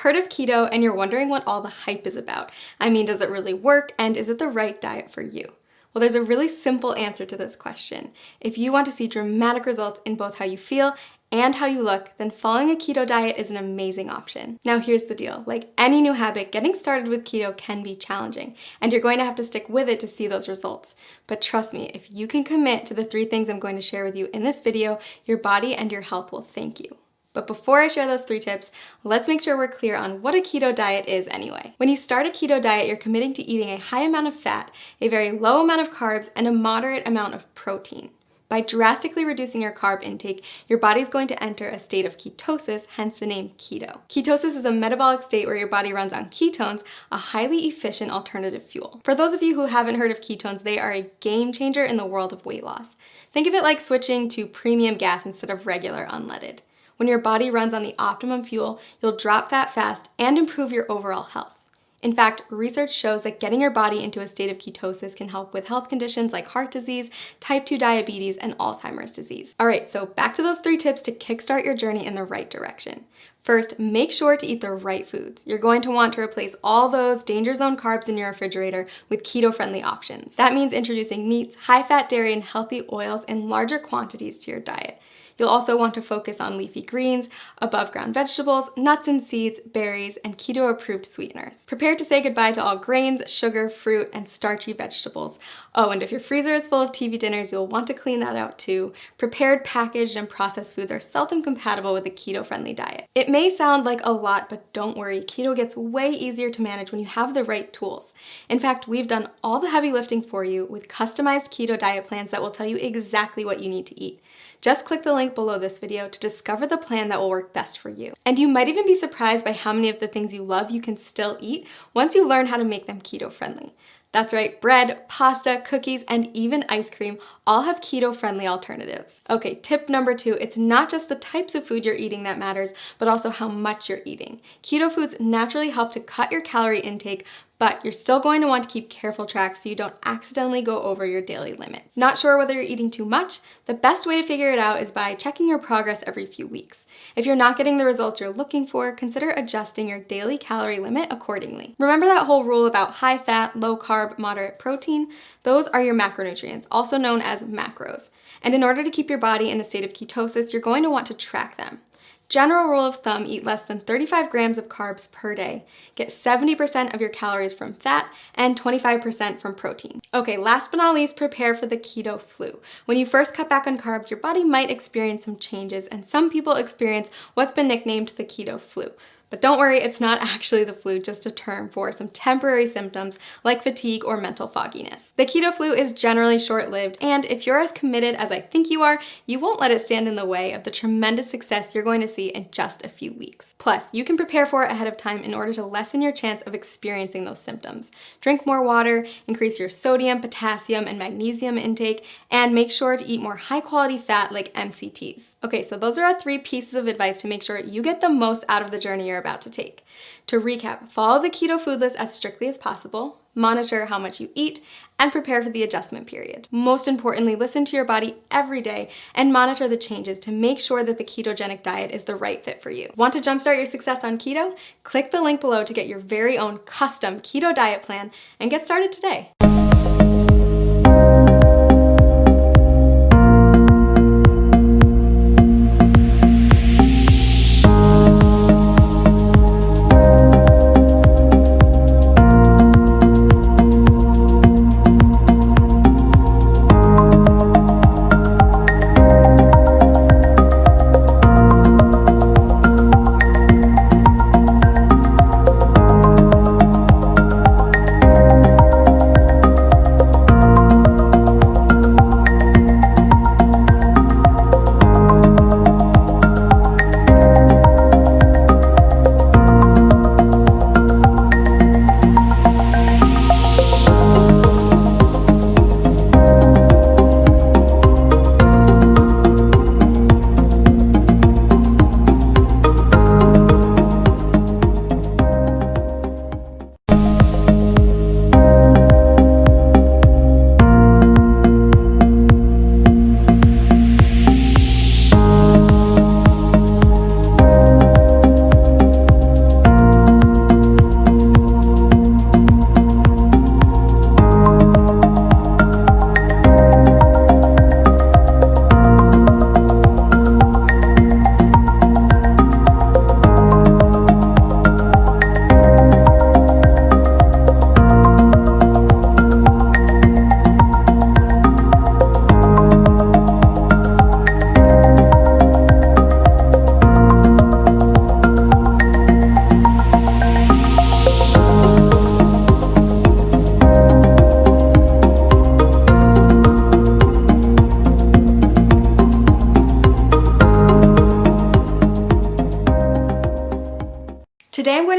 heard of keto and you're wondering what all the hype is about. I mean, does it really work, and is it the right diet for you? Well, there's a really simple answer to this question. If you want to see dramatic results in both how you feel and how you look, then following a keto diet is an amazing option. Now here's the deal. Like any new habit, getting started with keto can be challenging, and you're going to have to stick with it to see those results. But trust me, if you can commit to the 3 things I'm going to share with you in this video, your body and your health will thank you. But before I share those 3 tips, let's make sure we're clear on what a keto diet is anyway. When you start a keto diet, you're committing to eating a high amount of fat, a very low amount of carbs, and a moderate amount of protein. By drastically reducing your carb intake, your body's going to enter a state of ketosis, hence the name keto. Ketosis is a metabolic state where your body runs on ketones, a highly efficient alternative fuel. For those of you who haven't heard of ketones, they are a game changer in the world of weight loss. Think of it like switching to premium gas instead of regular unleaded. When your body runs on the optimum fuel, you'll drop fat fast and improve your overall health. In fact, research shows that getting your body into a state of ketosis can help with health conditions like heart disease, type 2 diabetes, and Alzheimer's disease. All right, so back to those 3 tips to kickstart your journey in the right direction. First, make sure to eat the right foods. You're going to want to replace all those danger zone carbs in your refrigerator with keto-friendly options. That means introducing meats, high-fat dairy, and healthy oils in larger quantities to your diet. You'll also want to focus on leafy greens, above-ground vegetables, nuts and seeds, berries, and keto-approved sweeteners. Prepare to say goodbye to all grains, sugar, fruit, and starchy vegetables. Oh, and if your freezer is full of TV dinners, you'll want to clean that out too. Prepared, packaged, and processed foods are seldom compatible with a keto-friendly diet. It may sound like a lot, but don't worry, keto gets way easier to manage when you have the right tools. In fact, we've done all the heavy lifting for you with customized keto diet plans that will tell you exactly what you need to eat. Just click the link below this video to discover the plan that will work best for you. And you might even be surprised by how many of the things you love you can still eat once you learn how to make them keto-friendly. That's right, bread, pasta, cookies, and even ice cream all have keto-friendly alternatives. Okay, tip number 2, it's not just the types of food you're eating that matters, but also how much you're eating. Keto foods naturally help to cut your calorie intake, but you're still going to want to keep careful track so you don't accidentally go over your daily limit. Not sure whether you're eating too much? The best way to figure it out is by checking your progress every few weeks. If you're not getting the results you're looking for, consider adjusting your daily calorie limit accordingly. Remember that whole rule about high fat, low carb, moderate protein? Those are your macronutrients, also known as macros. And in order to keep your body in a state of ketosis, you're going to want to track them. General rule of thumb, eat less than 35 grams of carbs per day. Get 70% of your calories from fat and 25% from protein. Okay, last but not least, prepare for the keto flu. When you first cut back on carbs, your body might experience some changes, and some people experience what's been nicknamed the keto flu. But don't worry, it's not actually the flu, just a term for some temporary symptoms like fatigue or mental fogginess. The keto flu is generally short-lived, and if you're as committed as I think you are, you won't let it stand in the way of the tremendous success you're going to see in just a few weeks. Plus, you can prepare for it ahead of time in order to lessen your chance of experiencing those symptoms. Drink more water, increase your sodium, potassium, and magnesium intake, and make sure to eat more high-quality fat like MCTs. Okay, so those are our 3 pieces of advice to make sure you get the most out of the journey you're about to take. To recap, follow the keto food list as strictly as possible, monitor how much you eat, and prepare for the adjustment period. Most importantly, listen to your body every day and monitor the changes to make sure that the ketogenic diet is the right fit for you. Want to jumpstart your success on keto? Click the link below to get your very own custom keto diet plan and get started today.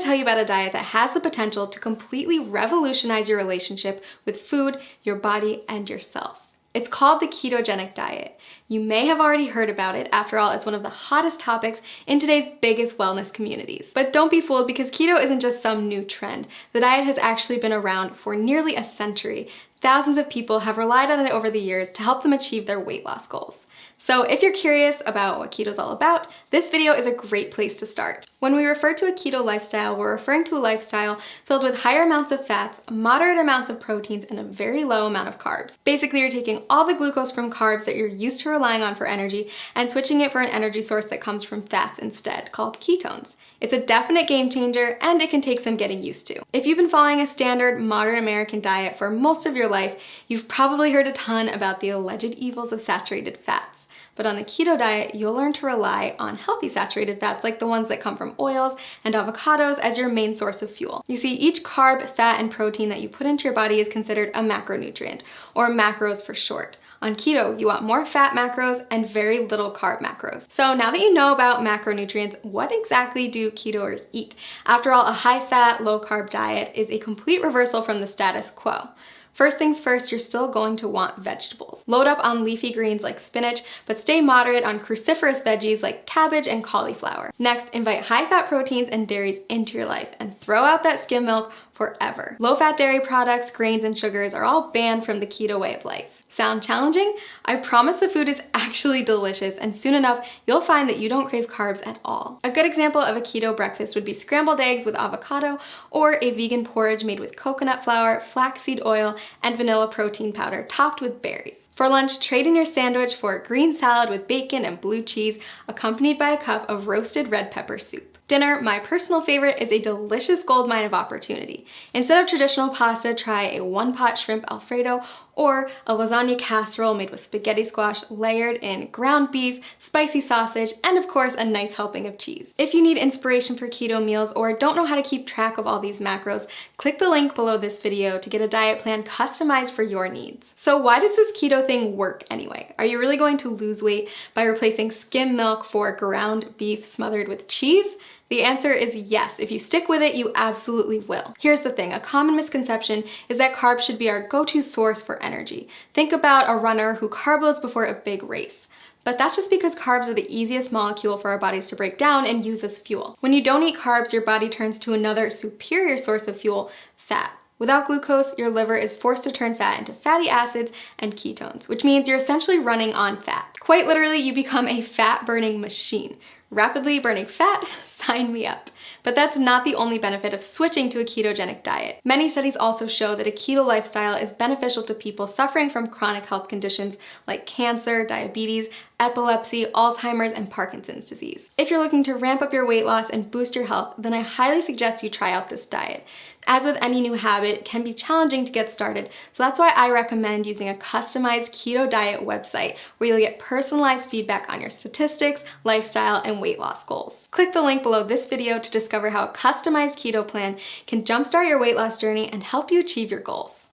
to tell you about a diet that has the potential to completely revolutionize your relationship with food, your body, and yourself. It's called the ketogenic diet. You may have already heard about it. After all, it's one of the hottest topics in today's biggest wellness communities. But don't be fooled, because keto isn't just some new trend. The diet has actually been around for nearly a century. Thousands of people have relied on it over the years to help them achieve their weight loss goals. So if you're curious about what keto is all about, this video is a great place to start. When we refer to a keto lifestyle, we're referring to a lifestyle filled with higher amounts of fats, moderate amounts of proteins, and a very low amount of carbs. Basically, you're taking all the glucose from carbs that you're used to relying on for energy and switching it for an energy source that comes from fats instead, called ketones. It's a definite game changer, and it can take some getting used to. If you've been following a standard modern American diet for most of your life, you've probably heard a ton about the alleged evils of saturated fats. But on the keto diet, you'll learn to rely on healthy saturated fats like the ones that come from oils and avocados as your main source of fuel. You see, each carb, fat, and protein that you put into your body is considered a macronutrient, or macros for short. On keto, you want more fat macros and very little carb macros. So now that you know about macronutrients, what exactly do ketoers eat? After all, a high-fat, low-carb diet is a complete reversal from the status quo. First things first, you're still going to want vegetables. Load up on leafy greens like spinach, but stay moderate on cruciferous veggies like cabbage and cauliflower. Next, invite high-fat proteins and dairies into your life and throw out that skim milk forever. Low-fat dairy products, grains, and sugars are all banned from the keto way of life. Sound challenging? I promise the food is actually delicious, and soon enough, you'll find that you don't crave carbs at all. A good example of a keto breakfast would be scrambled eggs with avocado, or a vegan porridge made with coconut flour, flaxseed oil, and vanilla protein powder topped with berries. For lunch, trade in your sandwich for a green salad with bacon and blue cheese, accompanied by a cup of roasted red pepper soup. Dinner, my personal favorite, is a delicious goldmine of opportunity. Instead of traditional pasta, try a one-pot shrimp Alfredo or a lasagna casserole made with spaghetti squash layered in ground beef, spicy sausage, and of course a nice helping of cheese. If you need inspiration for keto meals or don't know how to keep track of all these macros, click the link below this video to get a diet plan customized for your needs. So why does this keto thing work anyway? Are you really going to lose weight by replacing skim milk for ground beef smothered with cheese? The answer is yes. If you stick with it, you absolutely will. Here's the thing, a common misconception is that carbs should be our go-to source for energy. Think about a runner who carb loads before a big race. But that's just because carbs are the easiest molecule for our bodies to break down and use as fuel. When you don't eat carbs, your body turns to another superior source of fuel, fat. Without glucose, your liver is forced to turn fat into fatty acids and ketones, which means you're essentially running on fat. Quite literally, you become a fat-burning machine. Rapidly burning fat? Sign me up. But that's not the only benefit of switching to a ketogenic diet. Many studies also show that a keto lifestyle is beneficial to people suffering from chronic health conditions like cancer, diabetes, epilepsy, Alzheimer's, and Parkinson's disease. If you're looking to ramp up your weight loss and boost your health, then I highly suggest you try out this diet. As with any new habit, it can be challenging to get started, so that's why I recommend using a customized keto diet website where you'll get personalized feedback on your statistics, lifestyle, and weight loss goals. Click the link below this video to discover how a customized keto plan can jumpstart your weight loss journey and help you achieve your goals.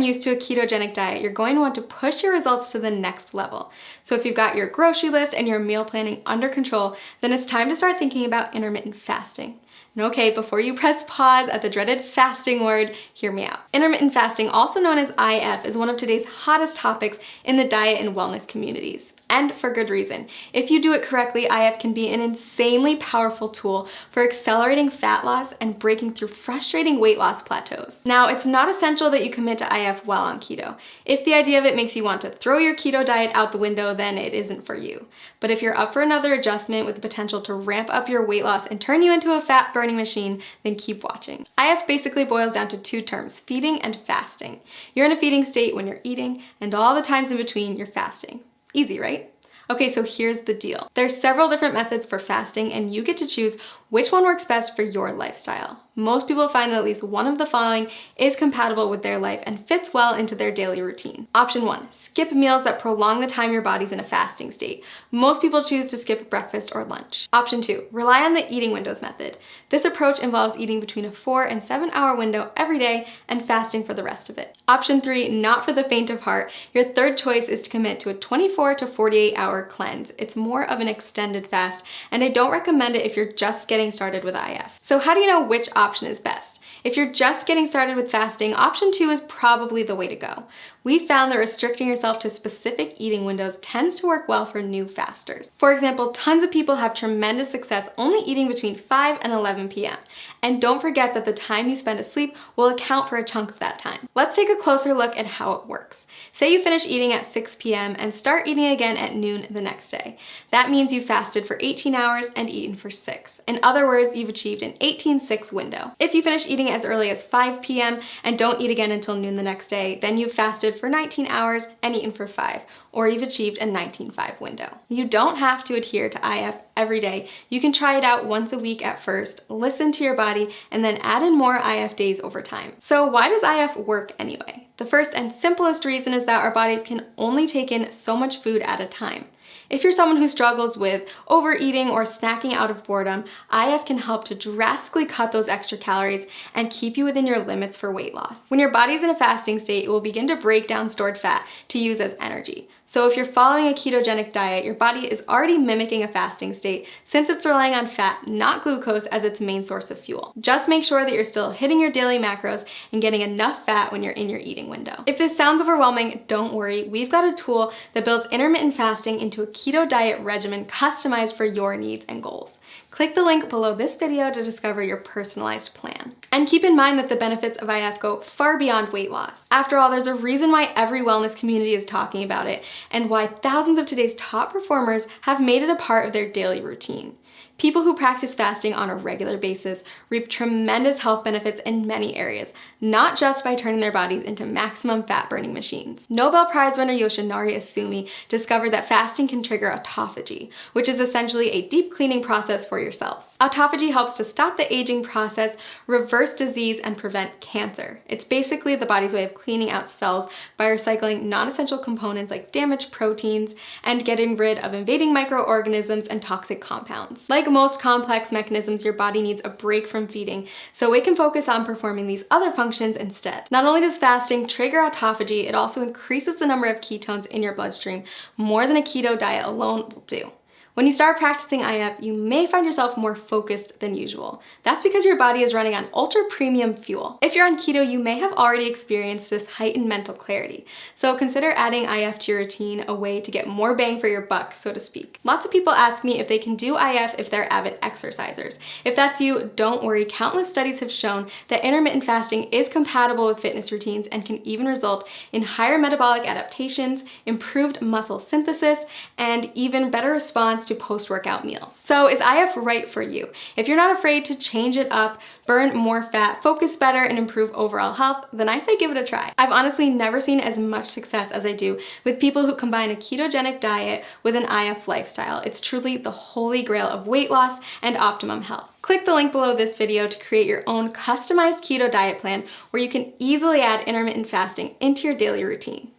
used to a ketogenic diet, you're going to want to push your results to the next level. So if you've got your grocery list and your meal planning under control, then it's time to start thinking about intermittent fasting. And okay, before you press pause at the dreaded fasting word, hear me out. Intermittent fasting, also known as IF, is one of today's hottest topics in the diet and wellness communities. And for good reason. If you do it correctly, IF can be an insanely powerful tool for accelerating fat loss and breaking through frustrating weight loss plateaus. Now, it's not essential that you commit to IF while on keto. If the idea of it makes you want to throw your keto diet out the window, then it isn't for you. But if you're up for another adjustment with the potential to ramp up your weight loss and turn you into a fat burning machine, then keep watching. IF basically boils down to two terms, feeding and fasting. You're in a feeding state when you're eating, and all the times in between you're fasting. Easy, right? Okay, so here's the deal. There's several different methods for fasting, and you get to choose which one works best for your lifestyle. Most people find that at least one of the following is compatible with their life and fits well into their daily routine. Option 1, skip meals that prolong the time your body's in a fasting state. Most people choose to skip breakfast or lunch. Option 2, rely on the eating windows method. This approach involves eating between a 4 and 7 hour window every day and fasting for the rest of it. Option 3, not for the faint of heart. Your third choice is to commit to a 24 to 48 hour cleanse. It's more of an extended fast, and I don't recommend it if you're just getting started with IF. So how do you know which option is best? If you're just getting started with fasting, option 2 is probably the way to go. We found that restricting yourself to specific eating windows tends to work well for new fasters. For example, tons of people have tremendous success only eating between 5 and 11 p.m. And don't forget that the time you spend asleep will account for a chunk of that time. Let's take a closer look at how it works. Say you finish eating at 6 p.m. and start eating again at noon the next day. That means you fasted for 18 hours and eaten for 6. In other words, you've achieved an 18-6 window. If you finish eating as early as 5 p.m. and don't eat again until noon the next day, then you've fasted for 19 hours and eaten for 5, or you've achieved a 19-5 window. You don't have to adhere to IF every day. You can try it out once a week at first, listen to your body, and then add in more IF days over time. So why does IF work anyway? The first and simplest reason is that our bodies can only take in so much food at a time. If you're someone who struggles with overeating or snacking out of boredom, IF can help to drastically cut those extra calories and keep you within your limits for weight loss. When your body's in a fasting state, it will begin to break down stored fat to use as energy. So if you're following a ketogenic diet, your body is already mimicking a fasting state since it's relying on fat, not glucose, as its main source of fuel. Just make sure that you're still hitting your daily macros and getting enough fat when you're in your eating window. If this sounds overwhelming, don't worry. We've got a tool that builds intermittent fasting into a keto diet regimen customized for your needs and goals. Click the link below this video to discover your personalized plan. And keep in mind that the benefits of IF go far beyond weight loss. After all, there's a reason why every wellness community is talking about it, and why thousands of today's top performers have made it a part of their daily routine. People who practice fasting on a regular basis reap tremendous health benefits in many areas, not just by turning their bodies into maximum fat-burning machines. Nobel Prize winner Yoshinari Asumi discovered that fasting can trigger autophagy, which is essentially a deep cleaning process for your cells. Autophagy helps to stop the aging process, reverse disease, and prevent cancer. It's basically the body's way of cleaning out cells by recycling non-essential components like damaged proteins and getting rid of invading microorganisms and toxic compounds. Like most complex mechanisms, your body needs a break from feeding, so it can focus on performing these other functions instead. Not only does fasting trigger autophagy, it also increases the number of ketones in your bloodstream more than a keto diet alone will do. When you start practicing IF, you may find yourself more focused than usual. That's because your body is running on ultra premium fuel. If you're on keto, you may have already experienced this heightened mental clarity. So consider adding IF to your routine, a way to get more bang for your buck, so to speak. Lots of people ask me if they can do IF if they're avid exercisers. If that's you, don't worry. Countless studies have shown that intermittent fasting is compatible with fitness routines and can even result in higher metabolic adaptations, improved muscle synthesis, and even better response to post-workout meals. So is IF right for you? If you're not afraid to change it up, burn more fat, focus better, and improve overall health, then I say give it a try. I've honestly never seen as much success as I do with people who combine a ketogenic diet with an IF lifestyle. It's truly the holy grail of weight loss and optimum health. Click the link below this video to create your own customized keto diet plan where you can easily add intermittent fasting into your daily routine.